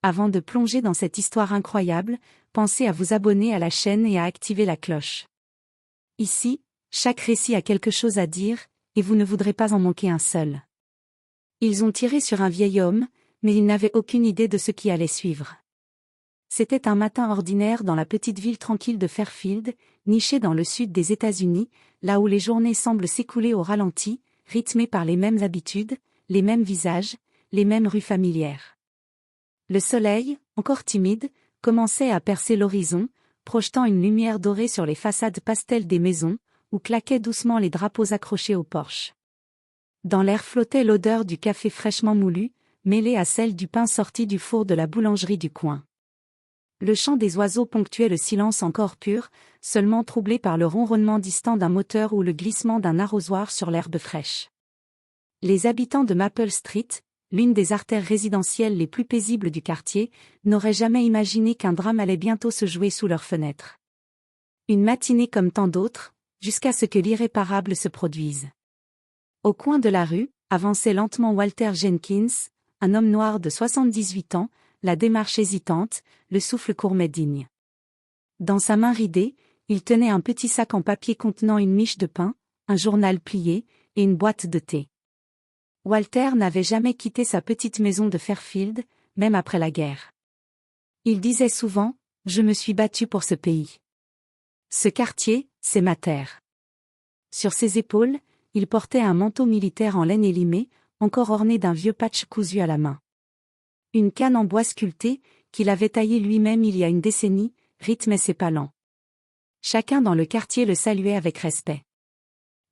Avant de plonger dans cette histoire incroyable, pensez à vous abonner à la chaîne et à activer la cloche. Ici, chaque récit a quelque chose à dire, et vous ne voudrez pas en manquer un seul. Ils ont tiré sur un vieil homme, mais ils n'avaient aucune idée de ce qui allait suivre. C'était un matin ordinaire dans la petite ville tranquille de Fairfield, nichée dans le sud des États-Unis, là où les journées semblent s'écouler au ralenti, rythmées par les mêmes habitudes, les mêmes visages, les mêmes rues familières. Le soleil, encore timide, commençait à percer l'horizon, projetant une lumière dorée sur les façades pastel des maisons, où claquaient doucement les drapeaux accrochés aux porches. Dans l'air flottait l'odeur du café fraîchement moulu, mêlée à celle du pain sorti du four de la boulangerie du coin. Le chant des oiseaux ponctuait le silence encore pur, seulement troublé par le ronronnement distant d'un moteur ou le glissement d'un arrosoir sur l'herbe fraîche. Les habitants de Maple Street, l'une des artères résidentielles les plus paisibles du quartier, n'auraient jamais imaginé qu'un drame allait bientôt se jouer sous leurs fenêtres. Une matinée comme tant d'autres, jusqu'à ce que l'irréparable se produise. Au coin de la rue, avançait lentement Walter Jenkins, un homme noir de 78 ans, la démarche hésitante, le souffle court mais digne. Dans sa main ridée, il tenait un petit sac en papier contenant une miche de pain, un journal plié, et une boîte de thé. Walter n'avait jamais quitté sa petite maison de Fairfield, même après la guerre. Il disait souvent, « Je me suis battu pour ce pays. Ce quartier, c'est ma terre. » Sur ses épaules, il portait un manteau militaire en laine élimée, encore orné d'un vieux patch cousu à la main. Une canne en bois sculpté, qu'il avait taillée lui-même il y a une décennie, rythmait ses pas lents. Chacun dans le quartier le saluait avec respect.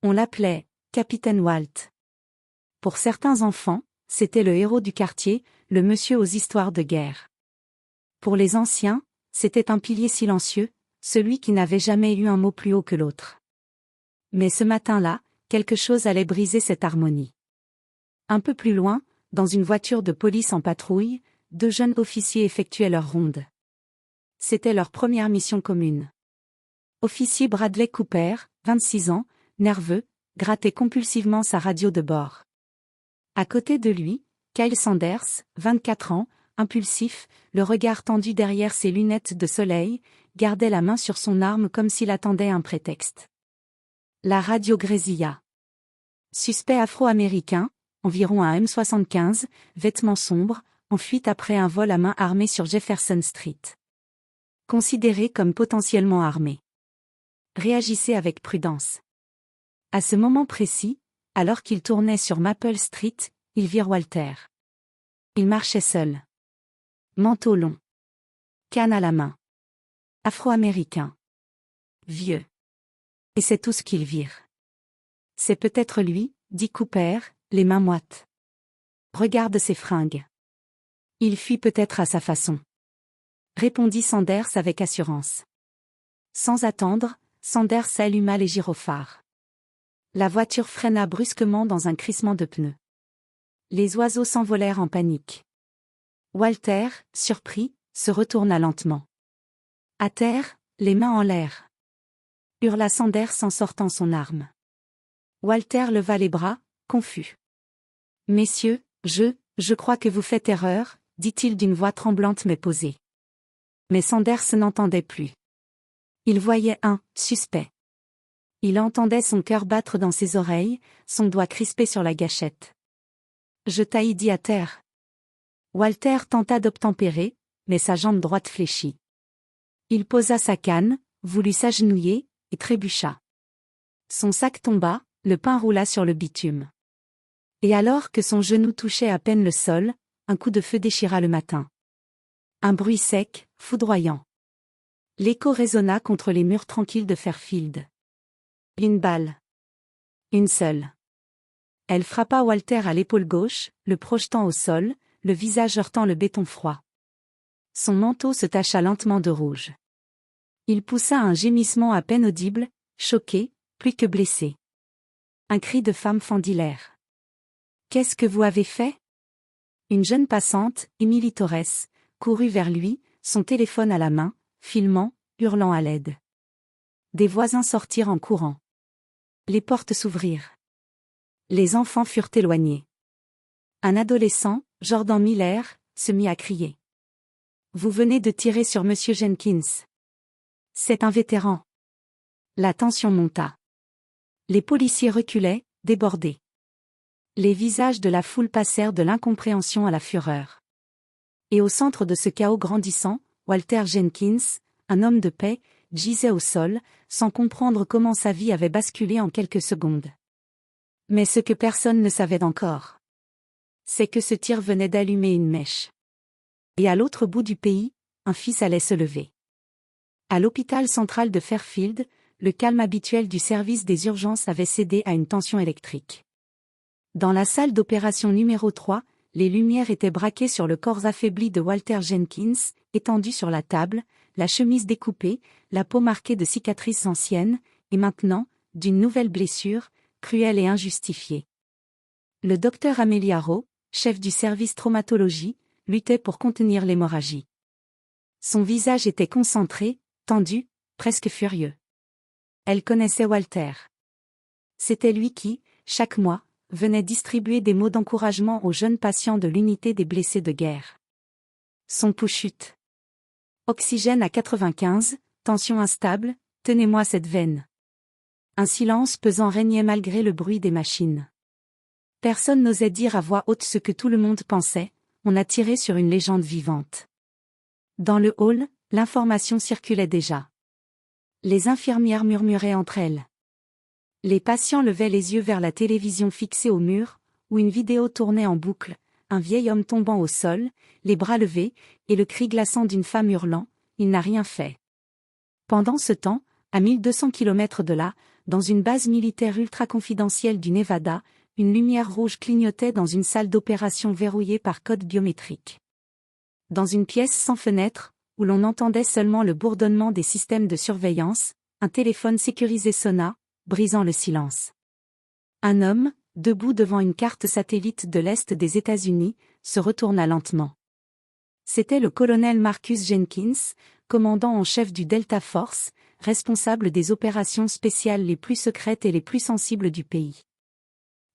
On l'appelait « Capitaine Walt ». Pour certains enfants, c'était le héros du quartier, le monsieur aux histoires de guerre. Pour les anciens, c'était un pilier silencieux, celui qui n'avait jamais eu un mot plus haut que l'autre. Mais ce matin-là, quelque chose allait briser cette harmonie. Un peu plus loin, dans une voiture de police en patrouille, deux jeunes officiers effectuaient leur ronde. C'était leur première mission commune. Officier Bradley Cooper, 26 ans, nerveux, grattait compulsivement sa radio de bord. À côté de lui, Kyle Sanders, 24 ans, impulsif, le regard tendu derrière ses lunettes de soleil, gardait la main sur son arme comme s'il attendait un prétexte. La radio grésilla. Suspect afro-américain, environ un M75, vêtements sombres, en fuite après un vol à main armée sur Jefferson Street. Considéré comme potentiellement armé. Réagissez avec prudence. À ce moment précis, alors qu'il tournait sur Maple Street, ils virent Walter. Il marchait seul. Manteau long. Canne à la main. Afro-américain. Vieux. Et c'est tout ce qu'ils virent. C'est peut-être lui, dit Cooper, les mains moites. Regarde ses fringues. Il fuit peut-être à sa façon. Répondit Sanders avec assurance. Sans attendre, Sanders alluma les gyrophares. La voiture freina brusquement dans un crissement de pneus. Les oiseaux s'envolèrent en panique. Walter, surpris, se retourna lentement. À terre, les mains en l'air. Hurla Sanders en sortant son arme. Walter leva les bras, confus. « Messieurs, je crois que vous faites erreur, » dit-il d'une voix tremblante mais posée. Mais Sanders n'entendait plus. Il voyait un « suspect ». Il entendait son cœur battre dans ses oreilles, son doigt crispé sur la gâchette. « Je taillis dit à terre. » Walter tenta d'obtempérer, mais sa jambe droite fléchit. Il posa sa canne, voulut s'agenouiller, et trébucha. Son sac tomba, le pain roula sur le bitume. Et alors que son genou touchait à peine le sol, un coup de feu déchira le matin. Un bruit sec, foudroyant. L'écho résonna contre les murs tranquilles de Fairfield. Une balle. Une seule. Elle frappa Walter à l'épaule gauche, le projetant au sol, le visage heurtant le béton froid. Son manteau se tacha lentement de rouge. Il poussa un gémissement à peine audible, choqué, plus que blessé. Un cri de femme fendit l'air. « Qu'est-ce que vous avez fait ?» Une jeune passante, Emily Torres, courut vers lui, son téléphone à la main, filmant, hurlant à l'aide. Des voisins sortirent en courant. Les portes s'ouvrirent. Les enfants furent éloignés. Un adolescent, Jordan Miller, se mit à crier. Vous venez de tirer sur Monsieur Jenkins. C'est un vétéran. La tension monta. Les policiers reculaient, débordés. Les visages de la foule passèrent de l'incompréhension à la fureur. Et au centre de ce chaos grandissant, Walter Jenkins, un homme de paix, gisait au sol, sans comprendre comment sa vie avait basculé en quelques secondes. Mais ce que personne ne savait encore, c'est que ce tir venait d'allumer une mèche. Et à l'autre bout du pays, un fils allait se lever. À l'hôpital central de Fairfield, le calme habituel du service des urgences avait cédé à une tension électrique. Dans la salle d'opération numéro 3, les lumières étaient braquées sur le corps affaibli de Walter Jenkins, étendu sur la table, la chemise découpée, la peau marquée de cicatrices anciennes, et maintenant, d'une nouvelle blessure, cruelle et injustifiée. Le docteur Amelia Rowe, chef du service traumatologie, luttait pour contenir l'hémorragie. Son visage était concentré, tendu, presque furieux. Elle connaissait Walter. C'était lui qui, chaque mois, venait distribuer des mots d'encouragement aux jeunes patients de l'unité des blessés de guerre. Son pouls chute. Oxygène à 95, tension instable, tenez-moi cette veine. Un silence pesant régnait malgré le bruit des machines. Personne n'osait dire à voix haute ce que tout le monde pensait, on a tiré sur une légende vivante. Dans le hall, l'information circulait déjà. Les infirmières murmuraient entre elles. Les patients levaient les yeux vers la télévision fixée au mur, où une vidéo tournait en boucle, un vieil homme tombant au sol, les bras levés, et le cri glaçant d'une femme hurlant « Il n'a rien fait ». Pendant ce temps, à 1200 km de là, dans une base militaire ultra-confidentielle du Nevada, une lumière rouge clignotait dans une salle d'opération verrouillée par code biométrique. Dans une pièce sans fenêtre, où l'on entendait seulement le bourdonnement des systèmes de surveillance, un téléphone sécurisé sonna, brisant le silence. Un homme, debout devant une carte satellite de l'Est des États-Unis, se retourna lentement. C'était le colonel Marcus Jenkins, commandant en chef du Delta Force, responsable des opérations spéciales les plus secrètes et les plus sensibles du pays.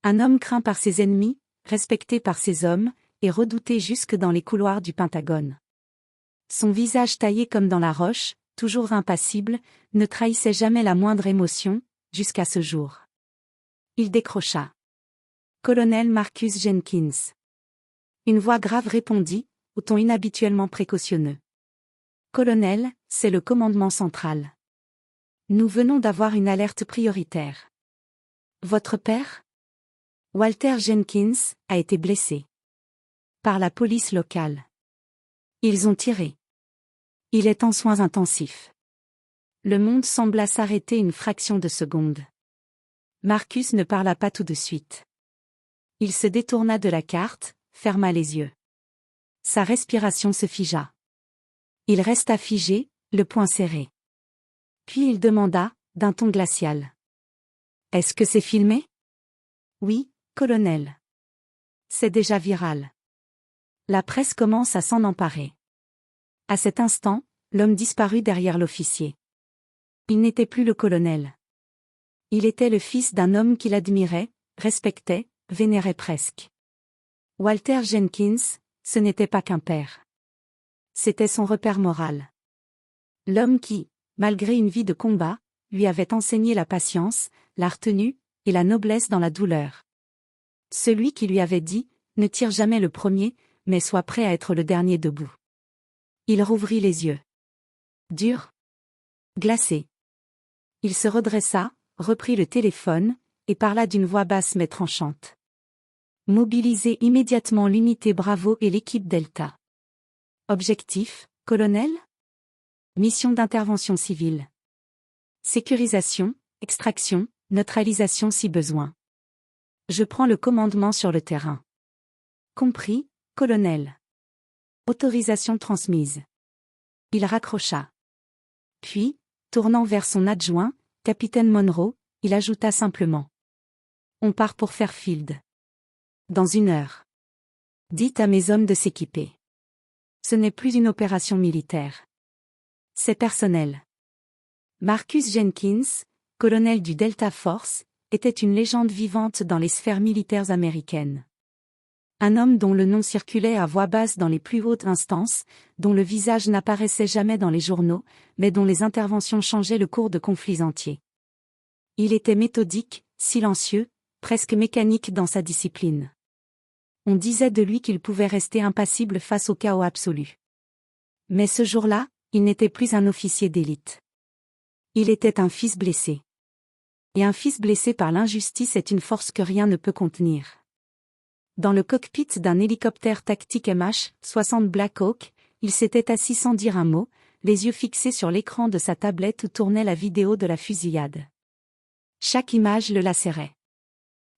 Un homme craint par ses ennemis, respecté par ses hommes, et redouté jusque dans les couloirs du Pentagone. Son visage taillé comme dans la roche, toujours impassible, ne trahissait jamais la moindre émotion, jusqu'à ce jour. Il décrocha. Colonel Marcus Jenkins. Une voix grave répondit, au ton inhabituellement précautionneux. Colonel, c'est le commandement central. Nous venons d'avoir une alerte prioritaire. Votre père, Walter Jenkins, a été blessé. Par la police locale. Ils ont tiré. Il est en soins intensifs. Le monde sembla s'arrêter une fraction de seconde. Marcus ne parla pas tout de suite. Il se détourna de la carte, ferma les yeux. Sa respiration se figea. Il resta figé, le poing serré. Puis il demanda, d'un ton glacial. « Est-ce que c'est filmé ? » ?»« Oui, colonel. C'est déjà viral. La presse commence à s'en emparer. » À cet instant, l'homme disparut derrière l'officier. Il n'était plus le colonel. Il était le fils d'un homme qu'il admirait, respectait, vénérait presque. Walter Jenkins, ce n'était pas qu'un père. C'était son repère moral. L'homme qui, malgré une vie de combat, lui avait enseigné la patience, la retenue, et la noblesse dans la douleur. Celui qui lui avait dit, ne tire jamais le premier, mais sois prêt à être le dernier debout. Il rouvrit les yeux. Dur. Glacé. Il se redressa, reprit le téléphone, et parla d'une voix basse mais tranchante. Mobilisez immédiatement l'unité Bravo et l'équipe Delta. Objectif, colonel ? Mission d'intervention civile. Sécurisation, extraction, neutralisation si besoin. Je prends le commandement sur le terrain. Compris, colonel. Autorisation transmise. Il raccrocha. Puis, tournant vers son adjoint, capitaine Monroe, il ajouta simplement. On part pour Fairfield. Dans 1 heure. Dites à mes hommes de s'équiper. Ce n'est plus une opération militaire. C'est personnel. Marcus Jenkins, colonel du Delta Force, était une légende vivante dans les sphères militaires américaines. Un homme dont le nom circulait à voix basse dans les plus hautes instances, dont le visage n'apparaissait jamais dans les journaux, mais dont les interventions changeaient le cours de conflits entiers. Il était méthodique, silencieux, presque mécanique dans sa discipline. On disait de lui qu'il pouvait rester impassible face au chaos absolu. Mais ce jour-là, il n'était plus un officier d'élite. Il était un fils blessé. Et un fils blessé par l'injustice est une force que rien ne peut contenir. Dans le cockpit d'un hélicoptère tactique MH-60 Black Hawk, il s'était assis sans dire un mot, les yeux fixés sur l'écran de sa tablette où tournait la vidéo de la fusillade. Chaque image le lacérait.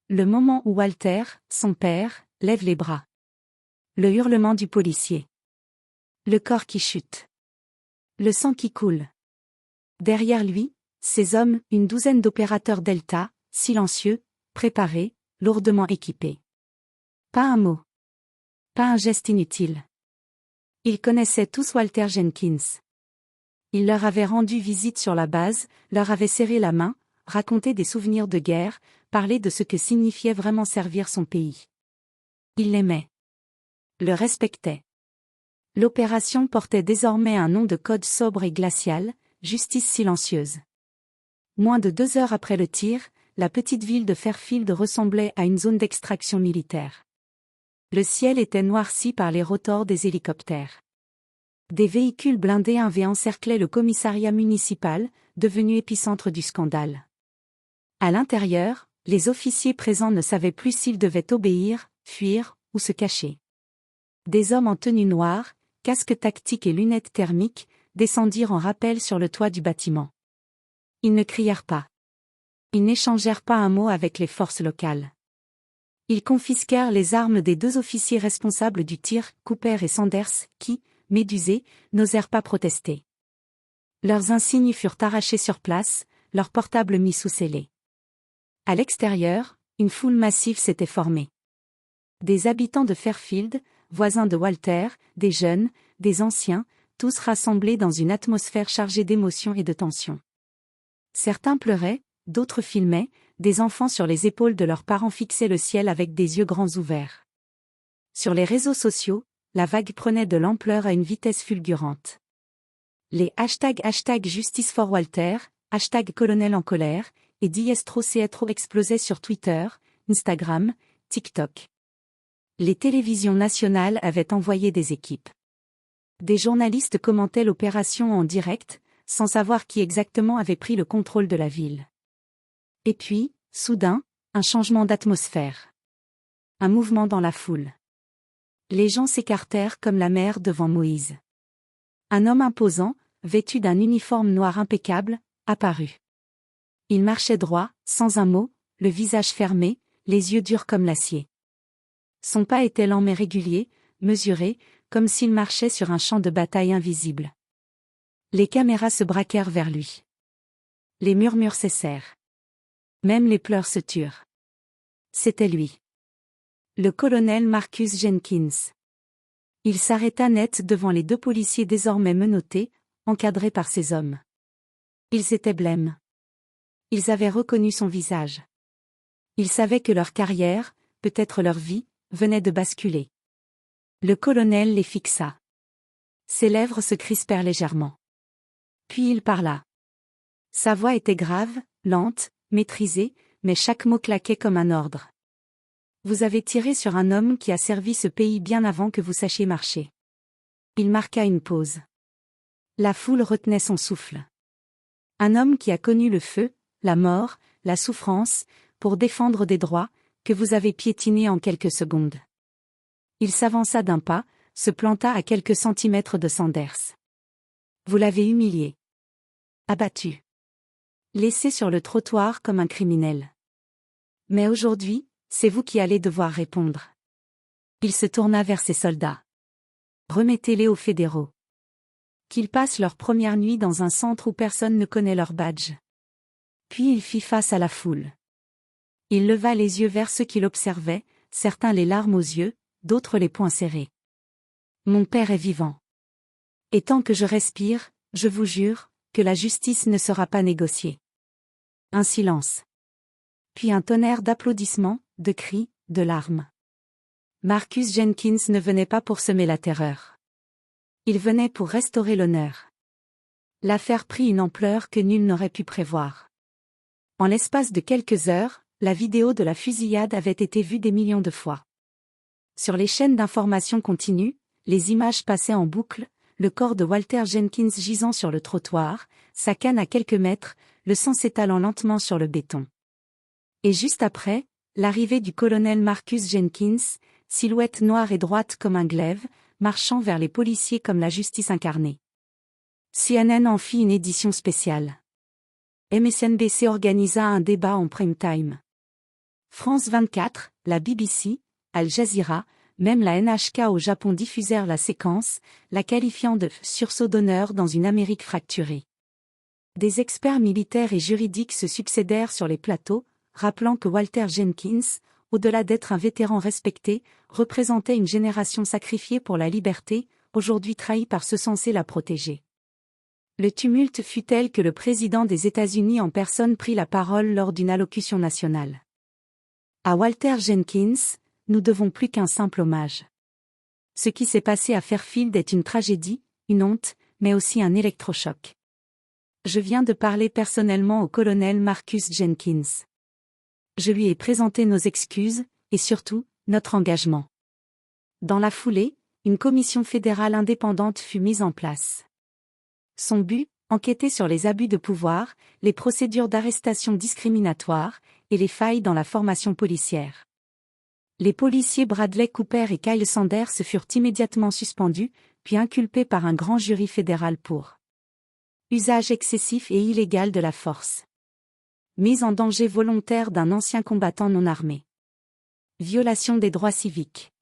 Le moment où Walter, son père, lève les bras. Le hurlement du policier. Le corps qui chute. Le sang qui coule. Derrière lui, ces hommes, une douzaine d'opérateurs Delta, silencieux, préparés, lourdement équipés. Pas un mot. Pas un geste inutile. Ils connaissaient tous Walter Jenkins. Il leur avait rendu visite sur la base, leur avait serré la main, raconté des souvenirs de guerre, parlé de ce que signifiait vraiment servir son pays. Ils l'aimaient. Le respectaient. L'opération portait désormais un nom de code sobre et glacial, justice silencieuse. Moins de 2 heures après le tir, la petite ville de Fairfield ressemblait à une zone d'extraction militaire. Le ciel était noirci par les rotors des hélicoptères. Des véhicules blindés avaient encerclé le commissariat municipal, devenu épicentre du scandale. À l'intérieur, les officiers présents ne savaient plus s'ils devaient obéir, fuir ou se cacher. Des hommes en tenue noire, casques tactiques et lunettes thermiques, descendirent en rappel sur le toit du bâtiment. Ils ne crièrent pas. Ils n'échangèrent pas un mot avec les forces locales. Ils confisquèrent les armes des 2 officiers responsables du tir, Cooper et Sanders, qui, médusés, n'osèrent pas protester. Leurs insignes furent arrachés sur place, leurs portables mis sous scellés. À l'extérieur, une foule massive s'était formée. Des habitants de Fairfield, voisins de Walter, des jeunes, des anciens, tous rassemblés dans une atmosphère chargée d'émotions et de tension. Certains pleuraient, d'autres filmaient, des enfants sur les épaules de leurs parents fixaient le ciel avec des yeux grands ouverts. Sur les réseaux sociaux, la vague prenait de l'ampleur à une vitesse fulgurante. Les #, Justice for Walter, #colonel en colère, et Diestro Ceetro explosaient sur Twitter, Instagram, TikTok. Les télévisions nationales avaient envoyé des équipes. Des journalistes commentaient l'opération en direct, sans savoir qui exactement avait pris le contrôle de la ville. Et puis, soudain, un changement d'atmosphère. Un mouvement dans la foule. Les gens s'écartèrent comme la mer devant Moïse. Un homme imposant, vêtu d'un uniforme noir impeccable, apparut. Il marchait droit, sans un mot, le visage fermé, les yeux durs comme l'acier. Son pas était lent mais régulier, mesuré, comme s'il marchait sur un champ de bataille invisible. Les caméras se braquèrent vers lui. Les murmures cessèrent. Même les pleurs se turent. C'était lui. Le colonel Marcus Jenkins. Il s'arrêta net devant les 2 policiers désormais menottés, encadrés par ses hommes. Ils étaient blêmes. Ils avaient reconnu son visage. Ils savaient que leur carrière, peut-être leur vie, venait de basculer. Le colonel les fixa. Ses lèvres se crispèrent légèrement. Puis il parla. Sa voix était grave, lente, maîtrisée, mais chaque mot claquait comme un ordre. Vous avez tiré sur un homme qui a servi ce pays bien avant que vous sachiez marcher. Il marqua une pause. La foule retenait son souffle. Un homme qui a connu le feu, la mort, la souffrance, pour défendre des droits, que vous avez piétinés en quelques secondes. Il s'avança d'un pas, se planta à quelques centimètres de Sanders. Vous l'avez humilié. Abattu. Laissé sur le trottoir comme un criminel. Mais aujourd'hui, c'est vous qui allez devoir répondre. Il se tourna vers ses soldats. Remettez-les aux fédéraux. Qu'ils passent leur première nuit dans un centre où personne ne connaît leur badge. Puis il fit face à la foule. Il leva les yeux vers ceux qui l'observaient, certains les larmes aux yeux, d'autres les poings serrés. Mon père est vivant. Et tant que je respire, je vous jure, que la justice ne sera pas négociée. Un silence. Puis un tonnerre d'applaudissements, de cris, de larmes. Marcus Jenkins ne venait pas pour semer la terreur. Il venait pour restaurer l'honneur. L'affaire prit une ampleur que nul n'aurait pu prévoir. En l'espace de quelques heures, la vidéo de la fusillade avait été vue des millions de fois. Sur les chaînes d'information continue, les images passaient en boucle, le corps de Walter Jenkins gisant sur le trottoir, sa canne à quelques mètres, le sang s'étalant lentement sur le béton. Et juste après, l'arrivée du colonel Marcus Jenkins, silhouette noire et droite comme un glaive, marchant vers les policiers comme la justice incarnée. CNN en fit une édition spéciale. MSNBC organisa un débat en prime time. France 24, la BBC, Al Jazeera, même la NHK au Japon diffusèrent la séquence, la qualifiant de « sursaut d'honneur dans une Amérique fracturée ». Des experts militaires et juridiques se succédèrent sur les plateaux, rappelant que Walter Jenkins, au-delà d'être un vétéran respecté, représentait une génération sacrifiée pour la liberté, aujourd'hui trahie par ceux censés la protéger. Le tumulte fut tel que le président des États-Unis en personne prit la parole lors d'une allocution nationale. À Walter Jenkins, nous devons plus qu'un simple hommage. Ce qui s'est passé à Fairfield est une tragédie, une honte, mais aussi un électrochoc. Je viens de parler personnellement au colonel Marcus Jenkins. Je lui ai présenté nos excuses, et surtout, notre engagement. Dans la foulée, une commission fédérale indépendante fut mise en place. Son but, enquêter sur les abus de pouvoir, les procédures d'arrestation discriminatoires, et les failles dans la formation policière. Les policiers Bradley Cooper et Kyle Sanders furent immédiatement suspendus, puis inculpés par un grand jury fédéral pour usage excessif et illégal de la force. Mise en danger volontaire d'un ancien combattant non armé. Violation des droits civiques.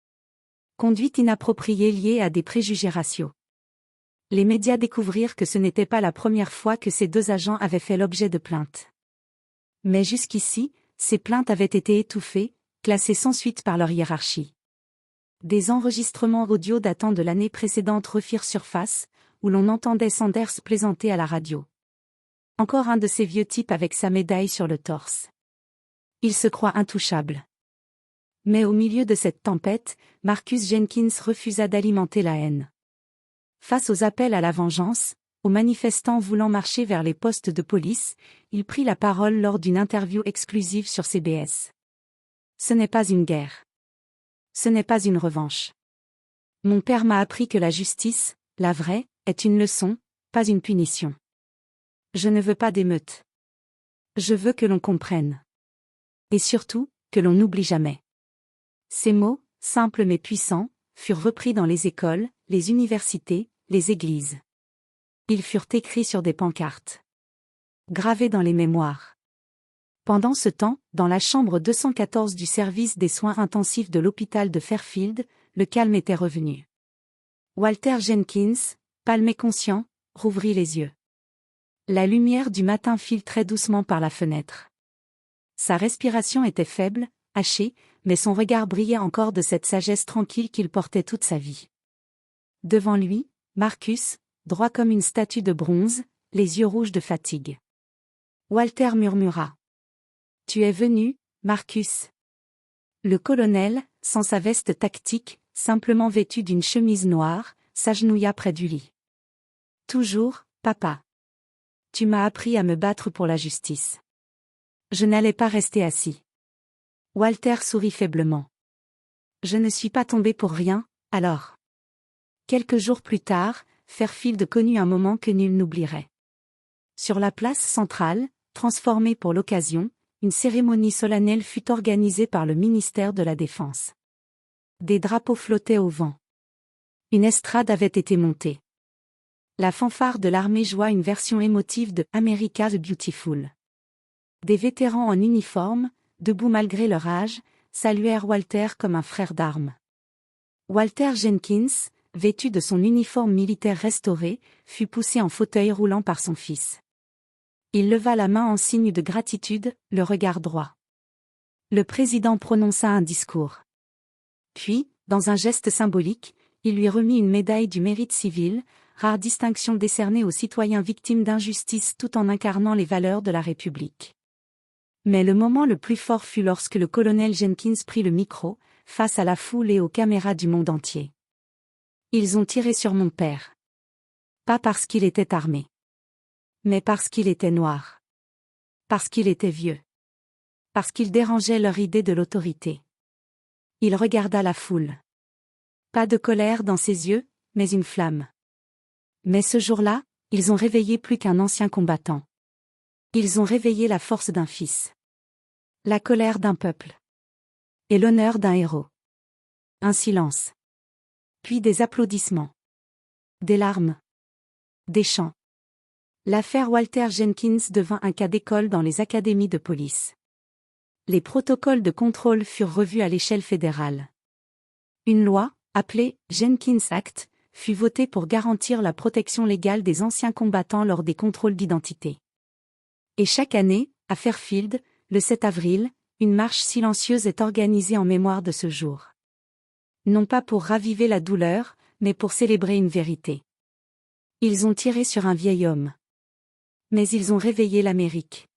Conduite inappropriée liée à des préjugés raciaux. Les médias découvrirent que ce n'était pas la première fois que ces deux agents avaient fait l'objet de plaintes. Mais jusqu'ici, ces plaintes avaient été étouffées, classées sans suite par leur hiérarchie. Des enregistrements audio datant de l'année précédente refirent surface, où l'on entendait Sanders plaisanter à la radio. Encore un de ces vieux types avec sa médaille sur le torse. Il se croit intouchable. Mais au milieu de cette tempête, Marcus Jenkins refusa d'alimenter la haine. Face aux appels à la vengeance, aux manifestants voulant marcher vers les postes de police, il prit la parole lors d'une interview exclusive sur CBS. Ce n'est pas une guerre. Ce n'est pas une revanche. Mon père m'a appris que la justice, la vraie, est une leçon, pas une punition. Je ne veux pas d'émeute. Je veux que l'on comprenne. Et surtout, que l'on n'oublie jamais. Ces mots, simples mais puissants, furent repris dans les écoles, les universités, les églises. Ils furent écrits sur des pancartes. Gravés dans les mémoires. Pendant ce temps, dans la chambre 214 du service des soins intensifs de l'hôpital de Fairfield, le calme était revenu. Walter Jenkins, pâle et conscient, rouvrit les yeux. La lumière du matin filtrait doucement par la fenêtre. Sa respiration était faible, hachée, mais son regard brillait encore de cette sagesse tranquille qu'il portait toute sa vie. Devant lui, Marcus, droit comme une statue de bronze, les yeux rouges de fatigue. Walter murmura. « Tu es venu, Marcus. » Le colonel, sans sa veste tactique, simplement vêtu d'une chemise noire, s'agenouilla près du lit. « Toujours, papa. Tu m'as appris à me battre pour la justice. Je n'allais pas rester assis. » Walter sourit faiblement. « Je ne suis pas tombé pour rien, alors. » Quelques jours plus tard, Fairfield connut un moment que nul n'oublierait. Sur la place centrale, transformée pour l'occasion, une cérémonie solennelle fut organisée par le ministère de la Défense. Des drapeaux flottaient au vent. Une estrade avait été montée. La fanfare de l'armée joua une version émotive de « America the Beautiful ». Des vétérans en uniforme, debout malgré leur âge, saluèrent Walter comme un frère d'armes. Walter Jenkins, vêtu de son uniforme militaire restauré, fut poussé en fauteuil roulant par son fils. Il leva la main en signe de gratitude, le regard droit. Le président prononça un discours. Puis, dans un geste symbolique, il lui remit une médaille du mérite civil, rare distinction décernée aux citoyens victimes d'injustice tout en incarnant les valeurs de la République. Mais le moment le plus fort fut lorsque le colonel Jenkins prit le micro, face à la foule et aux caméras du monde entier. Ils ont tiré sur mon père. Pas parce qu'il était armé. Mais parce qu'il était noir. Parce qu'il était vieux. Parce qu'il dérangeait leur idée de l'autorité. Il regarda la foule. Pas de colère dans ses yeux, mais une flamme. Mais ce jour-là, ils ont réveillé plus qu'un ancien combattant. Ils ont réveillé la force d'un fils. La colère d'un peuple. Et l'honneur d'un héros. Un silence. Puis des applaudissements. Des larmes. Des chants. L'affaire Walter Jenkins devint un cas d'école dans les académies de police. Les protocoles de contrôle furent revus à l'échelle fédérale. Une loi, appelée Jenkins Act, fut votée pour garantir la protection légale des anciens combattants lors des contrôles d'identité. Et chaque année, à Fairfield, le 7 avril, une marche silencieuse est organisée en mémoire de ce jour. Non pas pour raviver la douleur, mais pour célébrer une vérité. Ils ont tiré sur un vieil homme. Mais ils ont réveillé l'Amérique.